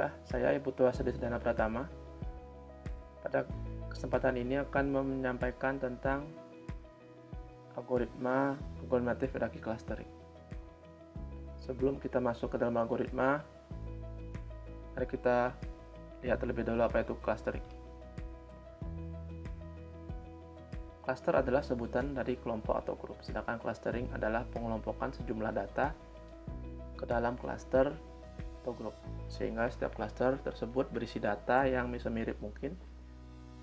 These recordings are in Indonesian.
Bismillah, saya Ibu Tua Sedana Pratama. Pada kesempatan ini akan menyampaikan tentang algoritmatif hierarchy clustering. Sebelum kita masuk ke dalam algoritma, mari kita lihat terlebih dahulu apa itu clustering. Cluster adalah sebutan dari kelompok atau grup, sedangkan clustering adalah pengelompokan sejumlah data ke dalam cluster atau grup, sehingga setiap cluster tersebut berisi data yang semirip mungkin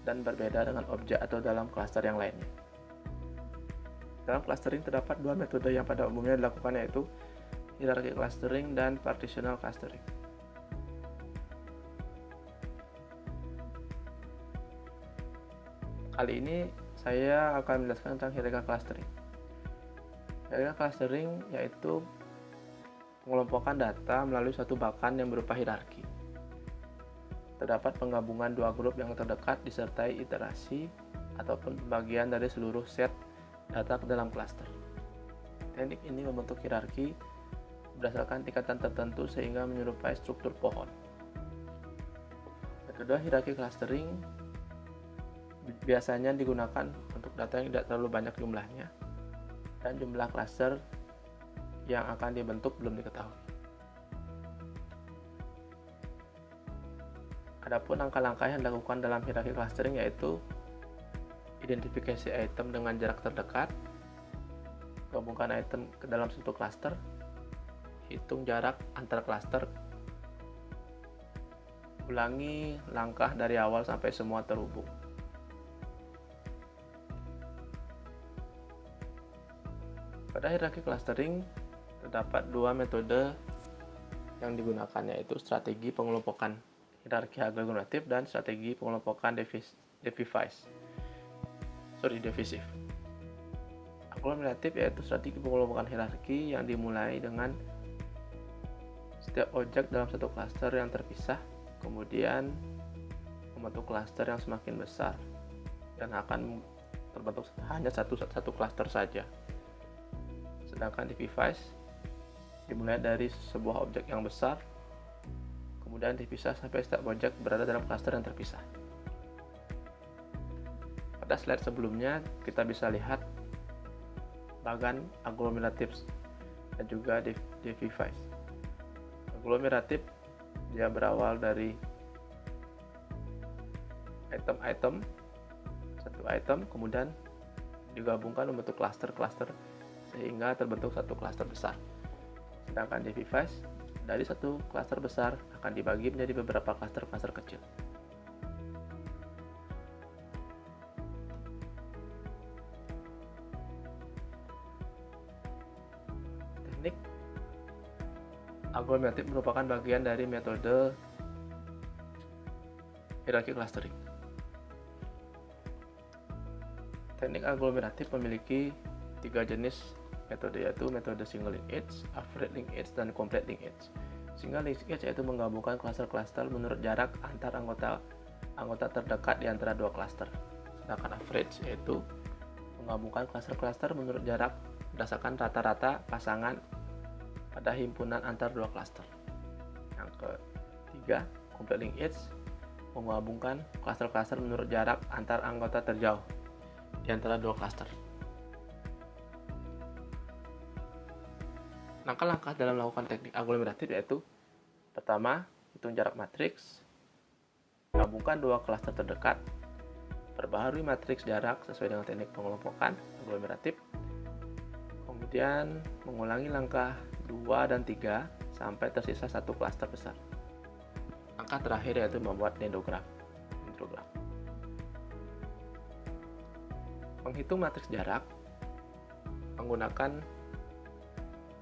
dan berbeda dengan objek atau dalam cluster yang lainnya. Dalam clustering terdapat dua metode yang pada umumnya dilakukan, yaitu hierarchy clustering dan partitional clustering. Kali ini saya akan menjelaskan tentang hierarchy clustering. Hierarchy clustering yaitu pengelompokan data melalui suatu bakan yang berupa hierarki. Terdapat penggabungan dua grup yang terdekat disertai iterasi ataupun pembagian dari seluruh set data ke dalam cluster. Teknik ini membentuk hierarki berdasarkan tingkatan tertentu sehingga menyerupai struktur pohon. Metode hierarchy clustering biasanya digunakan untuk data yang tidak terlalu banyak jumlahnya dan jumlah cluster yang akan dibentuk belum diketahui. Adapun langkah-langkah yang dilakukan dalam hierarchy clustering yaitu identifikasi item dengan jarak terdekat, gabungkan item ke dalam satu cluster, hitung jarak antar cluster, ulangi langkah dari awal sampai semua terhubung. Pada hierarchy clustering terdapat dua metode yang digunakan, yaitu strategi pengelompokan hierarki aglomeratif dan strategi pengelompokan divisif. Aglomeratif yaitu strategi pengelompokan hierarki yang dimulai dengan setiap objek dalam satu klaster yang terpisah, kemudian membentuk klaster yang semakin besar dan akan terbentuk hanya satu klaster saja. Sedangkan divisif dimulai dari sebuah objek yang besar, kemudian dipisah sampai setiap objek berada dalam klaster yang terpisah. Pada slide sebelumnya kita bisa lihat bagan aglomeratif dan juga divisif. Aglomeratif dia berawal dari satu item, kemudian digabungkan membentuk klaster-klaster sehingga terbentuk satu klaster besar. Sedangkan divisif dari satu klaster besar akan dibagi menjadi beberapa klaster-klaster kecil. Teknik aglomeratif merupakan bagian dari metode hierarchy clustering. Teknik aglomeratif memiliki tiga jenis metode, yaitu metode single linkage, average linkage, dan complete linkage. Single linkage yaitu menggabungkan klaster-klaster menurut jarak antar anggota terdekat di antara dua klaster. Sedangkan average yaitu menggabungkan klaster-klaster menurut jarak berdasarkan rata-rata pasangan pada himpunan antar dua klaster. Yang ketiga, complete linkage menggabungkan klaster-klaster menurut jarak antar anggota terjauh di antara dua klaster. Langkah-langkah dalam melakukan teknik aglomeratif yaitu: pertama, hitung jarak matriks, gabungkan dua klaster terdekat, perbaharui matriks jarak sesuai dengan teknik pengelompokan aglomeratif, kemudian mengulangi langkah 2 dan 3 sampai tersisa satu klaster besar. Langkah terakhir yaitu membuat dendrogram. Menghitung matriks jarak menggunakan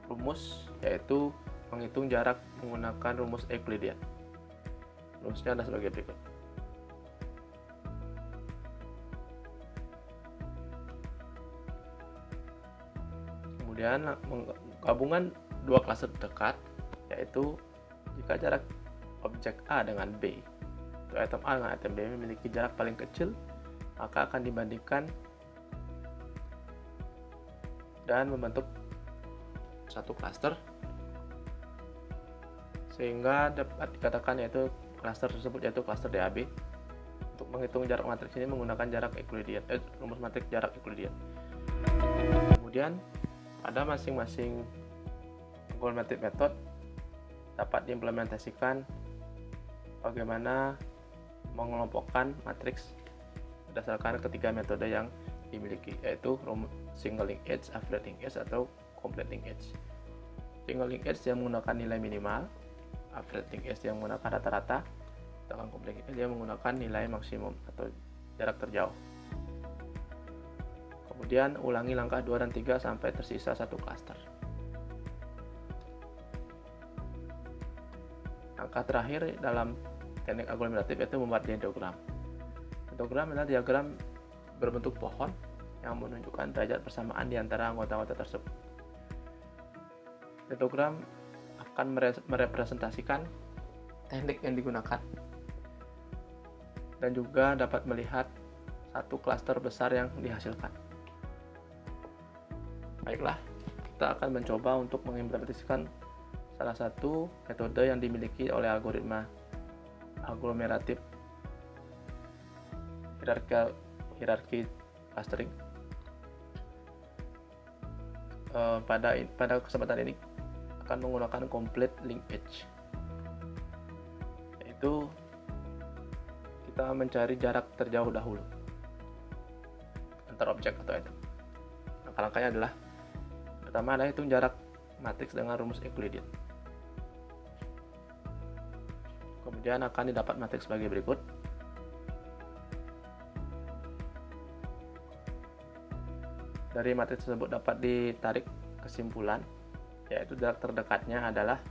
rumus, yaitu menghitung jarak menggunakan rumus Euclidean. Rumusnya adalah sebagai berikut. Kemudian gabungan dua klaster dekat, yaitu jika jarak objek A dengan B, itu item A dengan item B memiliki jarak paling kecil, maka akan dibandingkan dan membentuk satu klaster sehingga dapat dikatakan yaitu klaster tersebut yaitu klaster DAB. Untuk menghitung jarak matriks ini menggunakan rumus matriks jarak Euclidean. Kemudian pada masing-masing algoritmatic method dapat diimplementasikan bagaimana mengelompokkan matriks berdasarkan ketiga metode yang dimiliki, yaitu single linked edge, average linked edge, atau complete linked edge. Single linked edge yang menggunakan nilai minimal, average linked edge yang menggunakan rata-rata, sedangkan complete linked edge yang menggunakan nilai maksimum atau jarak terjauh. Kemudian ulangi langkah 2 dan 3 sampai tersisa satu klaster. Langkah terakhir dalam teknik aglomeratif yaitu membuat dendrogram. Dendrogram adalah diagram berbentuk pohon yang menunjukkan derajat persamaan di antara anggota-anggota tersebut. Dendrogram akan merepresentasikan teknik yang digunakan dan juga dapat melihat satu klaster besar yang dihasilkan. Baiklah, kita akan mencoba untuk mengimplementasikan salah satu metode yang dimiliki oleh algoritma aglomeratif hierarki clustering. Pada kesempatan ini akan menggunakan complete linked edge, yaitu kita mencari jarak terjauh dahulu antar objek atau item. Langkah-langkahnya adalah pertama adalah hitung jarak matriks dengan rumus Euclidean. Kemudian akan didapat matriks sebagai berikut. Dari matriks tersebut dapat ditarik kesimpulan, yaitu jarak terdekatnya adalah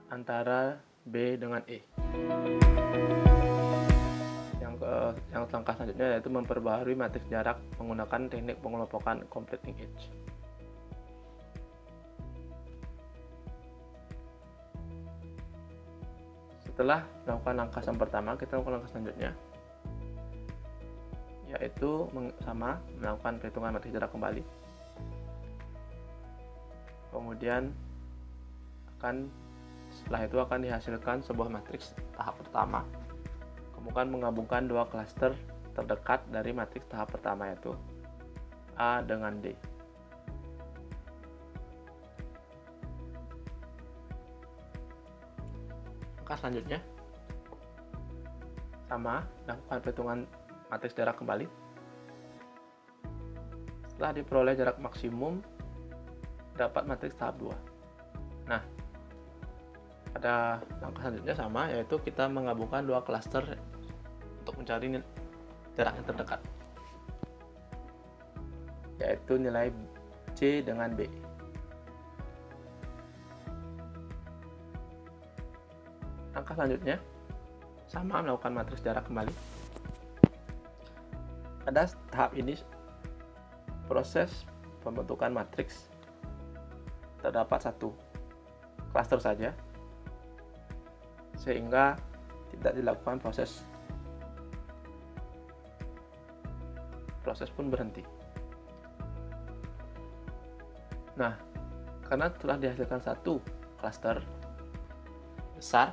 antara B dengan E. Yang langkah selanjutnya yaitu memperbaharui matriks jarak menggunakan teknik pengelompokan complete linked edge. Setelah melakukan langkah yang pertama, kita melakukan langkah selanjutnya, yaitu melakukan perhitungan matriks jarak kembali. Kemudian setelah itu akan dihasilkan sebuah matriks tahap pertama. Kemudian menggabungkan dua klaster terdekat dari matriks tahap pertama, yaitu A dengan D. Langkah selanjutnya lakukan perhitungan matriks jarak kembali. Setelah diperoleh jarak maksimum, dapat matriks tahap 2. Nah, pada langkah selanjutnya yaitu kita menggabungkan dua klaster untuk mencari jarak yang terdekat, yaitu nilai C dengan B. Langkah selanjutnya melakukan matriks jarak kembali. Pada tahap ini proses pembentukan matriks terdapat satu klaster saja, sehingga tidak dilakukan proses pun berhenti. Nah, karena telah dihasilkan satu klaster besar,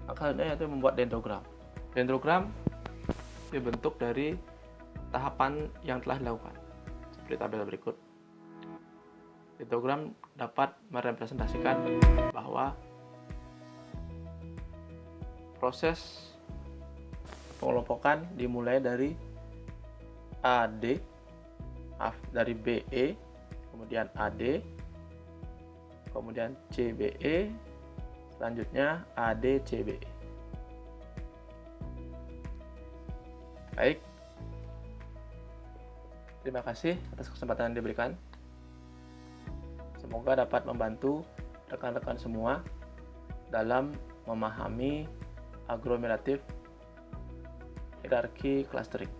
maka yaitu membuat dendrogram. Dendrogram dibentuk dari tahapan yang telah dilakukan seperti tabel berikut. Dendrogram dapat merepresentasikan bahwa proses pengelompokan dimulai dari dari BE, kemudian AD, kemudian CBE, selanjutnya ADCBE. Baik, terima kasih atas kesempatan yang diberikan. Semoga dapat membantu rekan-rekan semua dalam memahami aglomeratif hierarki clustering.